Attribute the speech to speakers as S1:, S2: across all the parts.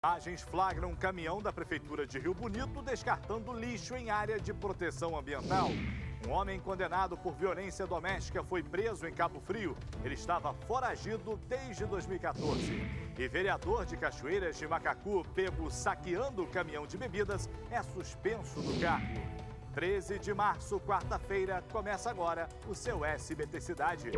S1: Imagens flagram um caminhão da Prefeitura de Rio Bonito descartando lixo em área de proteção ambiental. Um homem condenado por violência doméstica foi preso em Cabo Frio. Ele estava foragido desde 2014. E vereador de Cachoeiras de Macacu, pego saqueando o caminhão de bebidas, é suspenso do cargo. 13 de março, quarta-feira, começa agora o seu SBT Cidade.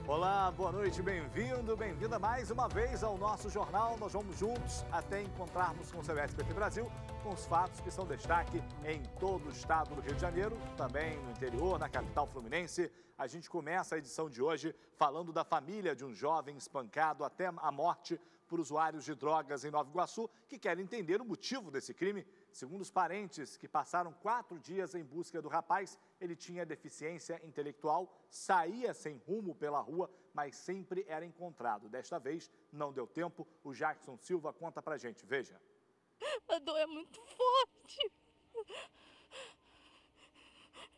S1: Olá, boa noite, bem-vindo, bem-vinda mais uma vez ao nosso jornal. Nós vamos juntos até encontrarmos com o seu SBT Brasil, com os fatos que são destaque em todo o estado do Rio de Janeiro, também no interior, na capital fluminense. A gente começa a edição de hoje falando da família de um jovem espancado até a morte por usuários de drogas em Nova Iguaçu, que querem entender o motivo desse crime. Segundo os parentes, que passaram 4 dias em busca do rapaz, ele tinha deficiência intelectual, saía sem rumo pela rua, mas sempre era encontrado. Desta vez, não deu tempo. O Jackson Silva conta pra gente. Veja.
S2: A dor é muito forte.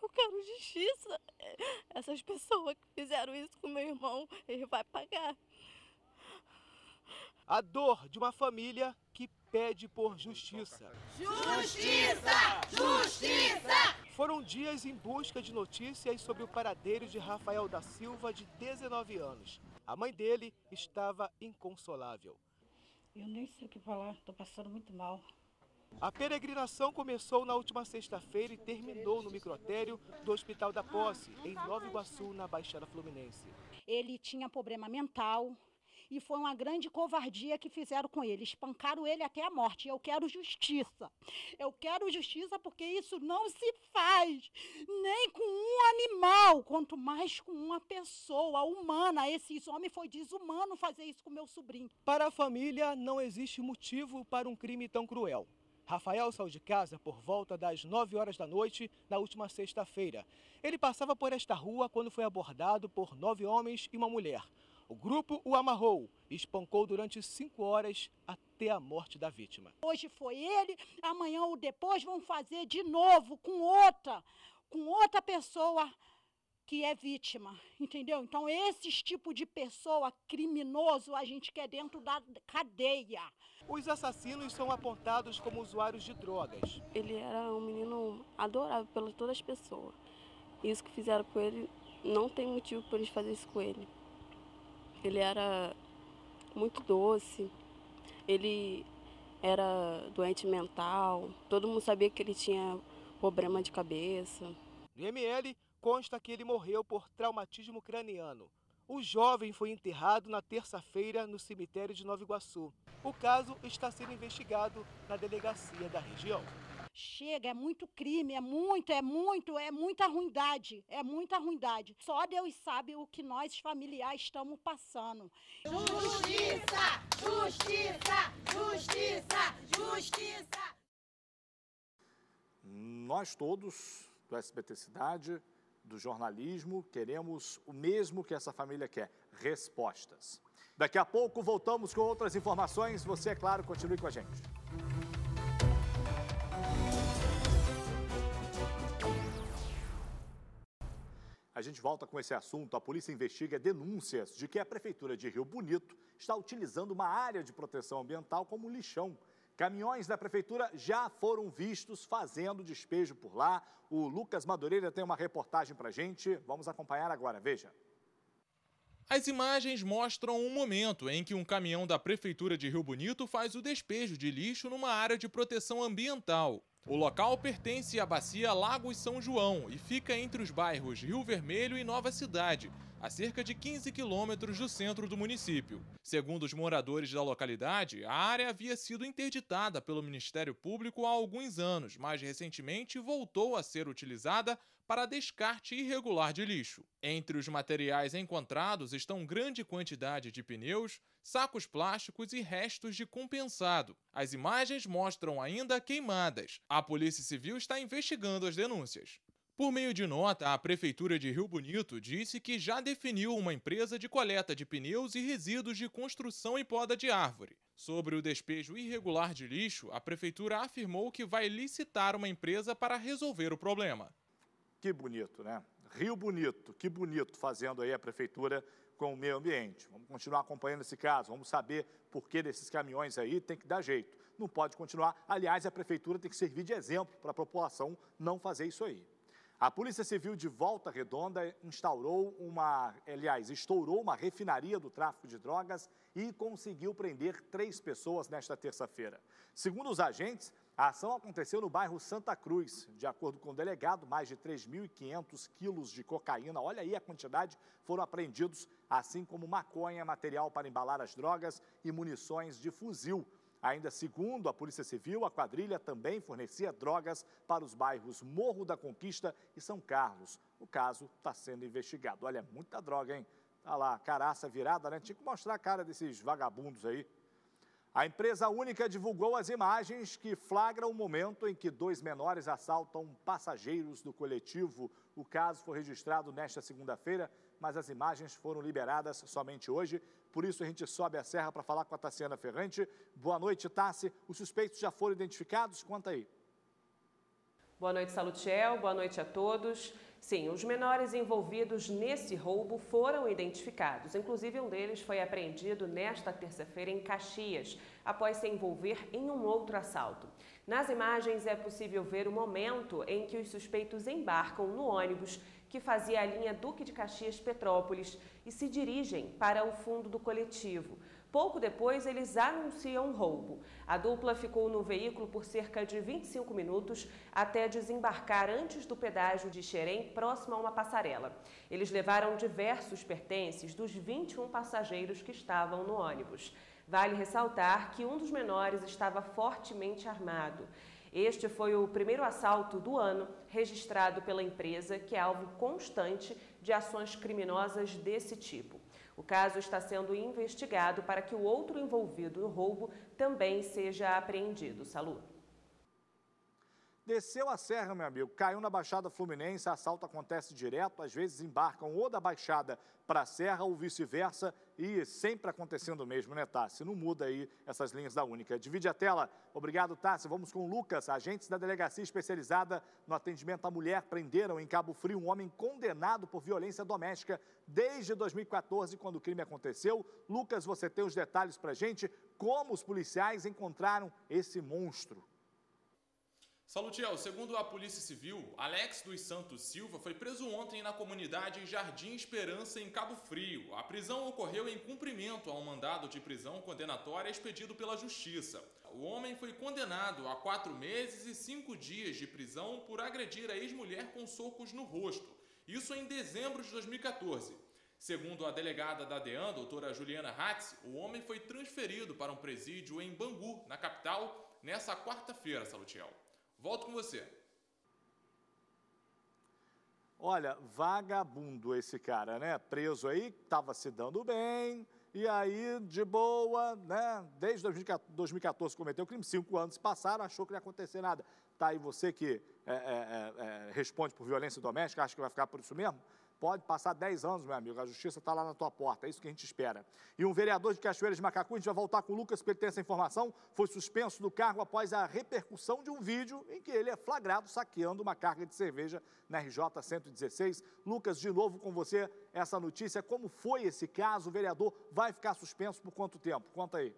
S2: Eu quero justiça. Essas pessoas que fizeram isso com meu irmão, ele vai pagar.
S3: A dor de uma família que pede por justiça.
S4: Justiça! Justiça!
S3: Foram dias em busca de notícias sobre o paradeiro de Rafael da Silva, de 19 anos. A mãe dele estava inconsolável.
S5: Eu nem sei o que falar, estou passando muito mal.
S3: A peregrinação começou na última sexta-feira e terminou no microtério do Hospital da Posse, em Nova Iguaçu, na Baixada Fluminense.
S5: Ele tinha problema mental e foi uma grande covardia que fizeram com ele. Espancaram ele até a morte. Eu quero justiça. Eu quero justiça porque isso não se faz nem com um animal, quanto mais com uma pessoa humana. Esse homem foi desumano fazer isso com meu sobrinho.
S3: Para a família, não existe motivo para um crime tão cruel. Rafael saiu de casa por volta das 9 horas da noite na última sexta-feira. Ele passava por esta rua quando foi abordado por 9 homens e uma mulher. O grupo o amarrou e espancou durante 5 horas até a morte da vítima.
S5: Hoje foi ele, amanhã ou depois vão fazer de novo com outra pessoa que é vítima, entendeu? Então, esses tipos de pessoa criminoso a gente quer dentro da cadeia.
S3: Os assassinos são apontados como usuários de drogas.
S2: Ele era um menino adorável por todas as pessoas. Isso que fizeram com ele, não tem motivo para eles fazerem isso com ele. Ele era muito doce, ele era doente mental, todo mundo sabia que ele tinha problema de cabeça.
S3: No IML, consta que ele morreu por traumatismo craniano. O jovem foi enterrado na terça-feira no cemitério de Nova Iguaçu. O caso está sendo investigado na delegacia da região.
S5: Chega, é muito crime, é muita ruindade, é muita ruindade. Só Deus sabe o que nós familiares estamos passando.
S4: Justiça! Justiça! Justiça! Justiça!
S1: Nós todos do SBT Cidade, do jornalismo, queremos o mesmo que essa família quer: respostas. Daqui a pouco voltamos com outras informações. Você, é claro, continue com a gente. A gente volta com esse assunto. A polícia investiga denúncias de que a Prefeitura de Rio Bonito está utilizando uma área de proteção ambiental como lixão. Caminhões da Prefeitura já foram vistos fazendo despejo por lá. O Lucas Madureira tem uma reportagem para a gente. Vamos acompanhar agora, veja.
S6: As imagens mostram um momento em que um caminhão da Prefeitura de Rio Bonito faz o despejo de lixo numa área de proteção ambiental. O local pertence à bacia Lagos São João e fica entre os bairros Rio Vermelho e Nova Cidade, a cerca de 15 quilômetros do centro do município. Segundo os moradores da localidade, a área havia sido interditada pelo Ministério Público há alguns anos, mas recentemente voltou a ser utilizada para descarte irregular de lixo. Entre os materiais encontrados estão grande quantidade de pneus, sacos plásticos e restos de compensado. As imagens mostram ainda queimadas. A Polícia Civil está investigando as denúncias. Por meio de nota, a Prefeitura de Rio Bonito disse que já definiu uma empresa de coleta de pneus e resíduos de construção e poda de árvore. Sobre o despejo irregular de lixo, a Prefeitura afirmou que vai licitar uma empresa para resolver o problema.
S1: Que bonito, né? Rio Bonito, que bonito fazendo aí a prefeitura com o meio ambiente. Vamos continuar acompanhando esse caso, vamos saber por que desses caminhões aí, tem que dar jeito. Não pode continuar, aliás, a prefeitura tem que servir de exemplo para a população não fazer isso aí. A Polícia Civil de Volta Redonda estourou uma refinaria do tráfico de drogas e conseguiu prender 3 pessoas nesta terça-feira. Segundo os agentes, a ação aconteceu no bairro Santa Cruz. De acordo com o delegado, mais de 3.500 quilos de cocaína, olha aí a quantidade, foram apreendidos, assim como maconha, material para embalar as drogas e munições de fuzil. Ainda segundo a Polícia Civil, a quadrilha também fornecia drogas para os bairros Morro da Conquista e São Carlos. O caso está sendo investigado. Olha, muita droga, hein? Tá lá, caraça virada, né? Tinha que mostrar a cara desses vagabundos aí. A empresa única divulgou as imagens que flagram o momento em que 2 menores assaltam passageiros do coletivo. O caso foi registrado nesta segunda-feira, mas as imagens foram liberadas somente hoje. Por isso, a gente sobe a serra para falar com a Tassiana Ferrante. Boa noite, Tassi. Os suspeitos já foram identificados? Conta aí.
S7: Boa noite, Salutiel. Boa noite a todos. Sim, os menores envolvidos nesse roubo foram identificados. Inclusive, um deles foi apreendido nesta terça-feira em Caxias, após se envolver em um outro assalto. Nas imagens é possível ver o momento em que os suspeitos embarcam no ônibus que fazia a linha Duque de Caxias-Petrópolis e se dirigem para o fundo do coletivo. Pouco depois, eles anunciam o roubo. A dupla ficou no veículo por cerca de 25 minutos até desembarcar antes do pedágio de Xerém, próximo a uma passarela. Eles levaram diversos pertences dos 21 passageiros que estavam no ônibus. Vale ressaltar que um dos menores estava fortemente armado. Este foi o primeiro assalto do ano registrado pela empresa, que é alvo constante de ações criminosas desse tipo. O caso está sendo investigado para que o outro envolvido no roubo também seja apreendido. Salu.
S1: Desceu a serra, meu amigo, caiu na Baixada Fluminense, assalto acontece direto, às vezes embarcam ou da Baixada para a Serra ou vice-versa, e sempre acontecendo o mesmo, né, Tassi? Não muda aí essas linhas da Única. Divide a tela. Obrigado, Tassi. Vamos com o Lucas. Agentes da Delegacia Especializada no Atendimento à Mulher prenderam em Cabo Frio um homem condenado por violência doméstica desde 2014, quando o crime aconteceu. Lucas, você tem os detalhes para a gente, como os policiais encontraram esse monstro.
S6: Salutiel, segundo a Polícia Civil, Alex dos Santos Silva foi preso ontem na comunidade Jardim Esperança, em Cabo Frio. A prisão ocorreu em cumprimento a um mandado de prisão condenatória expedido pela Justiça. O homem foi condenado a 4 meses e 5 dias de prisão por agredir a ex-mulher com socos no rosto. Isso em dezembro de 2014. Segundo a delegada da DEAN, doutora Juliana Hatz, o homem foi transferido para um presídio em Bangu, na capital, nessa quarta-feira, Salutiel. Volto com você.
S1: Olha, vagabundo esse cara, né? Preso aí, estava se dando bem, e aí, de boa, né? Desde 2014 cometeu o crime, 5 anos passaram, achou que não ia acontecer nada. Tá aí você que responde por violência doméstica, acha que vai ficar por isso mesmo? Pode passar 10 anos, meu amigo, a justiça está lá na tua porta, é isso que a gente espera. E um vereador de Cachoeira de Macacu, a gente vai voltar com o Lucas, porque ele tem essa informação, foi suspenso do cargo após a repercussão de um vídeo em que ele é flagrado saqueando uma carga de cerveja na RJ 116. Lucas, de novo com você, essa notícia, como foi esse caso? O vereador vai ficar suspenso por quanto tempo? Conta aí.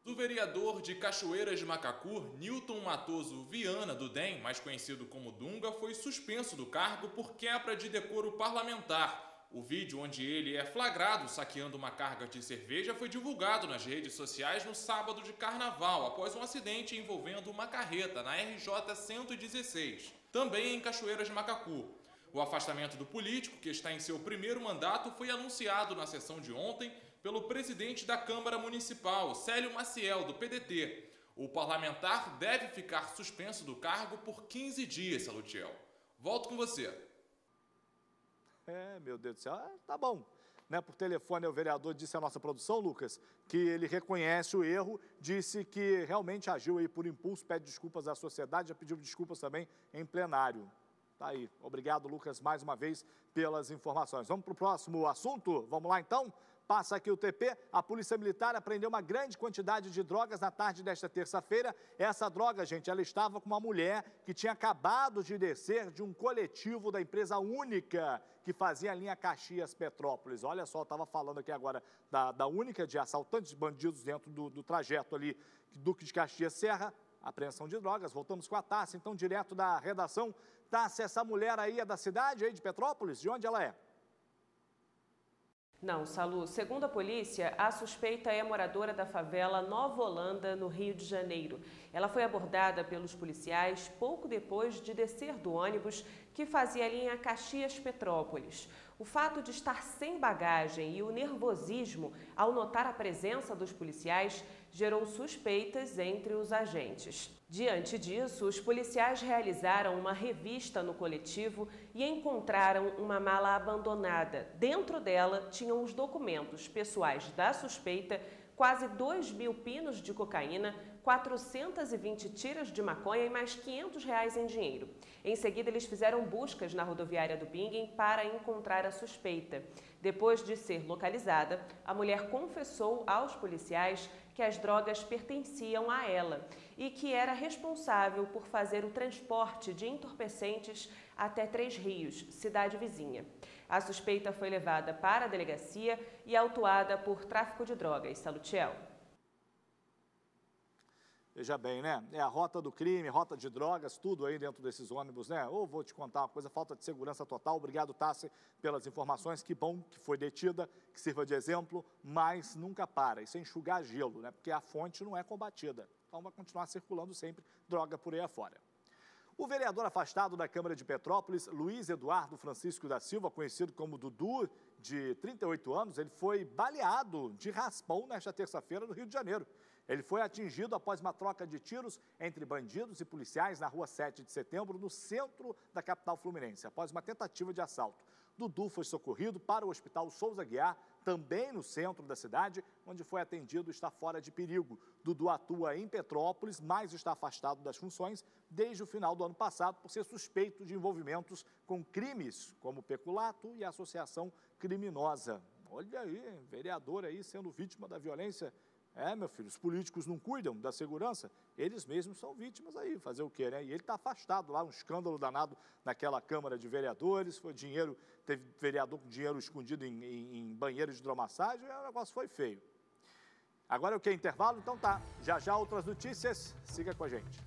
S6: O vereador de Cachoeiras de Macacu, Nilton Matoso Viana do DEM, mais conhecido como Dunga, foi suspenso do cargo por quebra de decoro parlamentar. O vídeo onde ele é flagrado saqueando uma carga de cerveja foi divulgado nas redes sociais no sábado de carnaval, após um acidente envolvendo uma carreta na RJ 116, também em Cachoeiras de Macacu. O afastamento do político, que está em seu primeiro mandato, foi anunciado na sessão de ontem pelo presidente da Câmara Municipal, Célio Maciel, do PDT. O parlamentar deve ficar suspenso do cargo por 15 dias, Salutiel. Volto com você.
S1: Meu Deus do céu, tá bom. Né, por telefone, o vereador disse à nossa produção, Lucas, que ele reconhece o erro, disse que realmente agiu aí por impulso, pede desculpas à sociedade, já pediu desculpas também em plenário. Tá aí. Obrigado, Lucas, mais uma vez pelas informações. Vamos para o próximo assunto? Vamos lá, então? Passa aqui o TP, a Polícia Militar apreendeu uma grande quantidade de drogas na tarde desta terça-feira. Essa droga, gente, ela estava com uma mulher que tinha acabado de descer de um coletivo da empresa Única, que fazia a linha Caxias-Petrópolis. Olha só, eu estava falando aqui agora da Única, de assaltantes bandidos dentro do trajeto ali, Duque de Caxias-Serra, apreensão de drogas. Voltamos com a Tássia, então, direto da redação. Tássia, essa mulher aí é da cidade, aí de Petrópolis? De onde ela é?
S7: Não, Salu. Segundo a polícia, a suspeita é moradora da favela Nova Holanda, no Rio de Janeiro. Ela foi abordada pelos policiais pouco depois de descer do ônibus que fazia a linha Caxias-Petrópolis. O fato de estar sem bagagem e o nervosismo ao notar a presença dos policiais gerou suspeitas entre os agentes. Diante disso, os policiais realizaram uma revista no coletivo e encontraram uma mala abandonada. Dentro dela tinham os documentos pessoais da suspeita, quase 2.000 pinos de cocaína, 420 tiras de maconha e mais R$500 em dinheiro. Em seguida, eles fizeram buscas na rodoviária do Bingen para encontrar a suspeita. Depois de ser localizada, a mulher confessou aos policiais que as drogas pertenciam a ela e que era responsável por fazer o transporte de entorpecentes até Três Rios, cidade vizinha. A suspeita foi levada para a delegacia e autuada por tráfico de drogas. Salutiel.
S1: Veja bem, né? É a rota do crime, rota de drogas, tudo aí dentro desses ônibus, né? Ou vou te contar uma coisa, falta de segurança total. Obrigado, Tassi, pelas informações. Que bom que foi detida, que sirva de exemplo, mas nunca para. Isso é enxugar gelo, né? Porque a fonte não é combatida. Então vai continuar circulando sempre droga por aí afora. O vereador afastado da Câmara de Petrópolis, Luiz Eduardo Francisco da Silva, conhecido como Dudu, de 38 anos, ele foi baleado de raspão nesta terça-feira no Rio de Janeiro. Ele foi atingido após uma troca de tiros entre bandidos e policiais na rua 7 de setembro, no centro da capital fluminense, após uma tentativa de assalto. Dudu foi socorrido para o Hospital Souza Aguiar, também no centro da cidade, onde foi atendido e está fora de perigo. Dudu atua em Petrópolis, mas está afastado das funções desde o final do ano passado por ser suspeito de envolvimentos com crimes como peculato e associação criminosa. Olha aí, vereador aí sendo vítima da violência. É, meu filho, os políticos não cuidam da segurança, eles mesmos são vítimas aí, fazer o quê, né? E ele está afastado lá, um escândalo danado naquela Câmara de Vereadores, foi dinheiro, teve vereador com dinheiro escondido em banheiro de hidromassagem, o negócio foi feio. Agora é o que? Intervalo? Então tá, já já outras notícias, siga com a gente.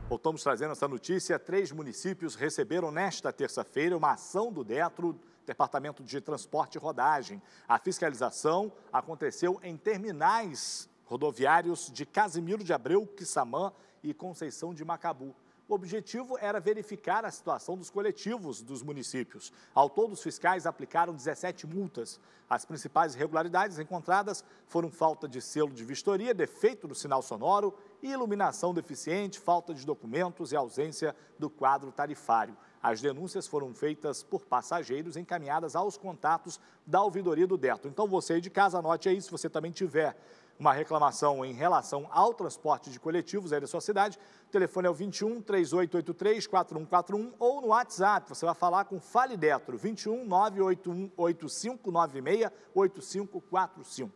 S1: Voltamos trazendo essa notícia. 3 municípios receberam nesta terça-feira uma ação do DETRO, Departamento de Transporte e Rodagem. A fiscalização aconteceu em terminais rodoviários de Casimiro de Abreu, Quissamã e Conceição de Macabu. O objetivo era verificar a situação dos coletivos dos municípios. Ao todo, os fiscais aplicaram 17 multas. As principais irregularidades encontradas foram falta de selo de vistoria, defeito do sinal sonoro, iluminação deficiente, falta de documentos e ausência do quadro tarifário. As denúncias foram feitas por passageiros encaminhadas aos contatos da ouvidoria do DETRO. Então, você aí de casa, anote aí, se você também tiver uma reclamação em relação ao transporte de coletivos aí da sua cidade, o telefone é o 21 3883 4141 ou no WhatsApp, você vai falar com Fale DETRO, 21 981 8596 8545.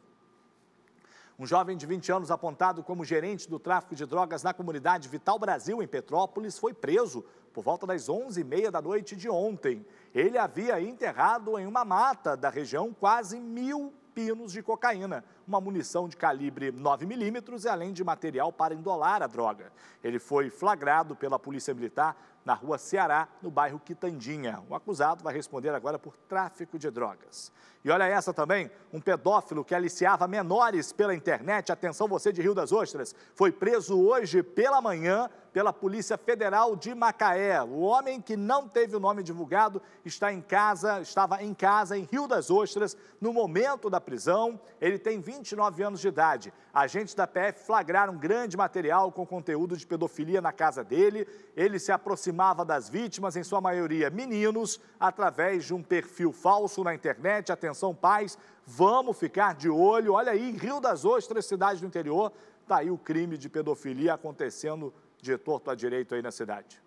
S1: Um jovem de 20 anos apontado como gerente do tráfico de drogas na comunidade Vital Brasil, em Petrópolis, foi preso por volta das 11h30 da noite de ontem. Ele havia enterrado em uma mata da região quase 1.000 pinos de cocaína, uma munição de calibre 9mm e além de material para endolar a droga. Ele foi flagrado pela Polícia Militar na rua Ceará, no bairro Quitandinha. O acusado vai responder agora por tráfico de drogas. E olha essa também, um pedófilo que aliciava menores pela internet, atenção você de Rio das Ostras, foi preso hoje pela manhã pela Polícia Federal de Macaé. O homem que não teve o nome divulgado estava em casa em Rio das Ostras no momento da prisão. Ele tem 29 anos de idade. Agentes da PF flagraram grande material com conteúdo de pedofilia na casa dele. Ele se aproximava das vítimas, em sua maioria meninos, através de um perfil falso na internet. Atenção, pais, vamos ficar de olho. Olha aí, Rio das Ostras, cidade do interior, está aí o crime de pedofilia acontecendo de torto à direito aí na cidade.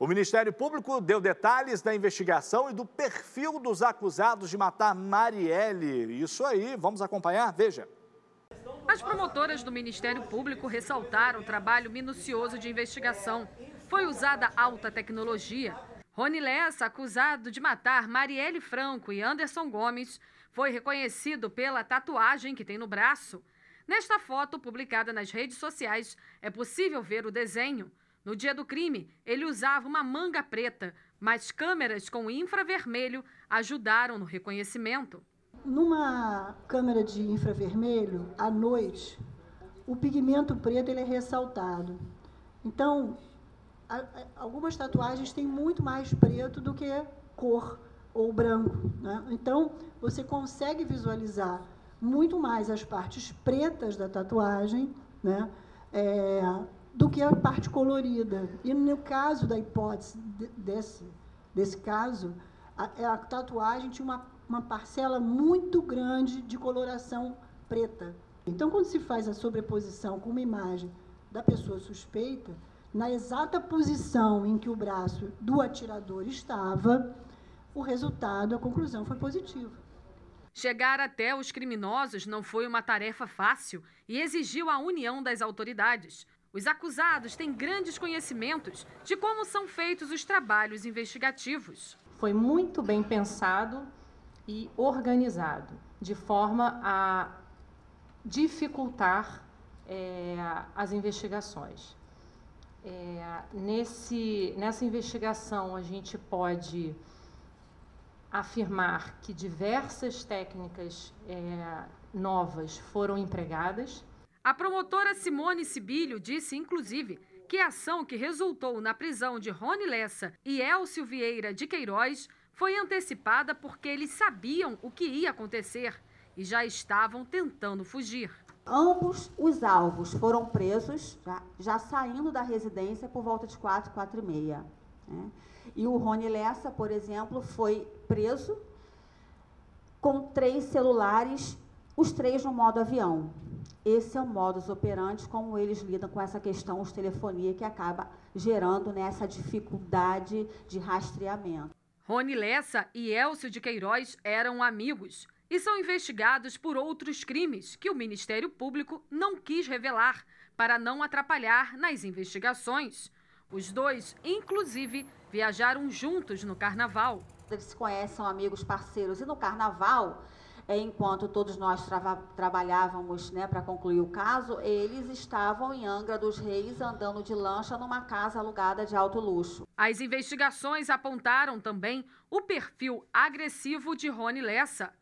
S1: O Ministério Público deu detalhes da investigação e do perfil dos acusados de matar Marielle. Isso aí, vamos acompanhar? Veja.
S8: As promotoras do Ministério Público ressaltaram o trabalho minucioso de investigação. Foi usada alta tecnologia. Rony Lessa, acusado de matar Marielle Franco e Anderson Gomes, foi reconhecido pela tatuagem que tem no braço. Nesta foto, publicada nas redes sociais, é possível ver o desenho. No dia do crime, ele usava uma manga preta, mas câmeras com infravermelho ajudaram no reconhecimento.
S9: Numa câmera de infravermelho, à noite, o pigmento preto ele é ressaltado. Então, algumas tatuagens têm muito mais preto do que cor ou branco, né? Então, você consegue visualizar muito mais as partes pretas da tatuagem, né? Do que a parte colorida. E no caso da hipótese desse caso, a tatuagem tinha uma parcela muito grande de coloração preta. Então, quando se faz a sobreposição com uma imagem da pessoa suspeita, na exata posição em que o braço do atirador estava, o resultado, a conclusão foi positiva.
S8: Chegar até os criminosos não foi uma tarefa fácil e exigiu a união das autoridades. Os acusados têm grandes conhecimentos de como são feitos os trabalhos investigativos.
S10: Foi muito bem pensado e organizado, de forma a dificultar as investigações. Nessa investigação, a gente pode afirmar que diversas técnicas novas foram empregadas.
S8: A promotora Simone Sibilho disse, inclusive, que a ação que resultou na prisão de Rony Lessa e Elcio Vieira de Queiroz foi antecipada porque eles sabiam o que ia acontecer e já estavam tentando fugir.
S11: Ambos os alvos foram presos, já saindo da residência por volta de 4, 4h30. Né? E o Rony Lessa, por exemplo, foi preso com 3 celulares, os 3 no modo avião. Esse é o modus operandi, como eles lidam com essa questão de telefonia, que acaba gerando essa dificuldade de rastreamento.
S8: Rony Lessa e Elcio de Queiroz eram amigos e são investigados por outros crimes que o Ministério Público não quis revelar para não atrapalhar nas investigações. Os dois, inclusive, viajaram juntos no Carnaval.
S11: Eles se conhecem, são amigos, parceiros, e no Carnaval, enquanto todos nós trabalhávamos, né, para concluir o caso, eles estavam em Angra dos Reis andando de lancha numa casa alugada de alto luxo.
S8: As investigações apontaram também o perfil agressivo de Rony Lessa.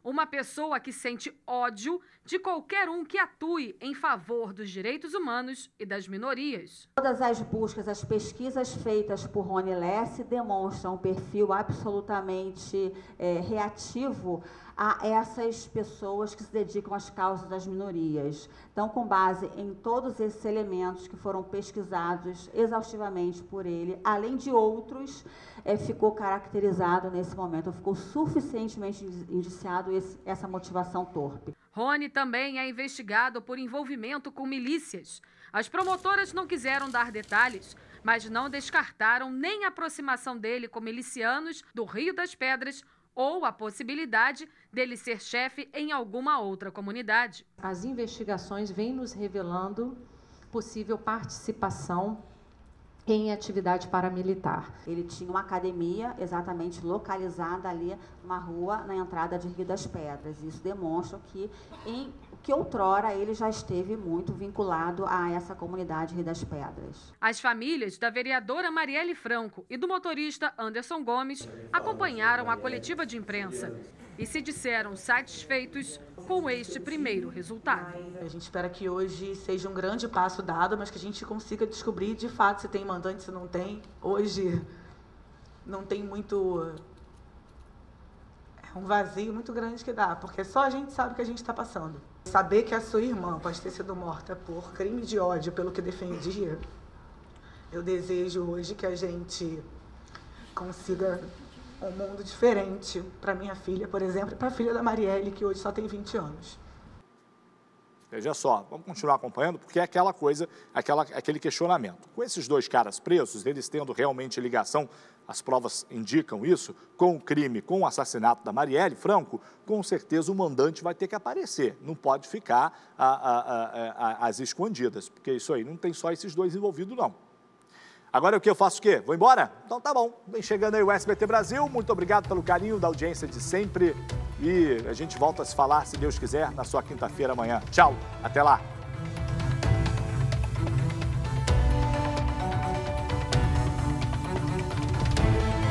S8: Uma pessoa que sente ódio de qualquer um que atue em favor dos direitos humanos e das minorias.
S11: Todas as buscas, as pesquisas feitas por Rony Lessa demonstram um perfil absolutamente reativo a essas pessoas que se dedicam às causas das minorias. Então, com base em todos esses elementos que foram pesquisados exaustivamente por ele, além de outros, ficou caracterizado nesse momento, ficou suficientemente indiciado essa motivação torpe.
S8: Rony também é investigado por envolvimento com milícias. As promotoras não quiseram dar detalhes, mas não descartaram nem a aproximação dele com milicianos do Rio das Pedras ou a possibilidade dele ser chefe em alguma outra comunidade.
S10: As investigações vêm nos revelando possível participação em atividade paramilitar.
S11: Ele tinha uma academia exatamente localizada ali numa rua na entrada de Rio das Pedras. Isso demonstra que outrora ele já esteve muito vinculado a essa comunidade Rio das Pedras.
S8: As famílias da vereadora Marielle Franco e do motorista Anderson Gomes acompanharam a coletiva de imprensa e se disseram satisfeitos com este primeiro resultado.
S12: A gente espera que hoje seja um grande passo dado, mas que a gente consiga descobrir de fato se tem mandante, se não tem. Hoje não tem muito... É um vazio muito grande que dá, porque só a gente sabe o que a gente está passando. Saber que a sua irmã pode ter sido morta por crime de ódio pelo que defendia, eu desejo hoje que a gente consiga um mundo diferente para minha filha, por exemplo, e para a filha da Marielle, que hoje só tem 20 anos.
S1: Veja só, vamos continuar acompanhando, porque é aquela coisa, aquele questionamento. Com esses 2 caras presos, eles tendo realmente ligação, as provas indicam isso, com o crime, com o assassinato da Marielle Franco, com certeza o mandante vai ter que aparecer. Não pode ficar às escondidas, porque isso aí não tem só esses 2 envolvidos, não. Agora o que eu faço o quê? Vou embora? Então tá bom. Vem chegando aí o SBT Brasil. Muito obrigado pelo carinho da audiência de sempre. E a gente volta a se falar, se Deus quiser, na sua quinta-feira amanhã. Tchau, até lá.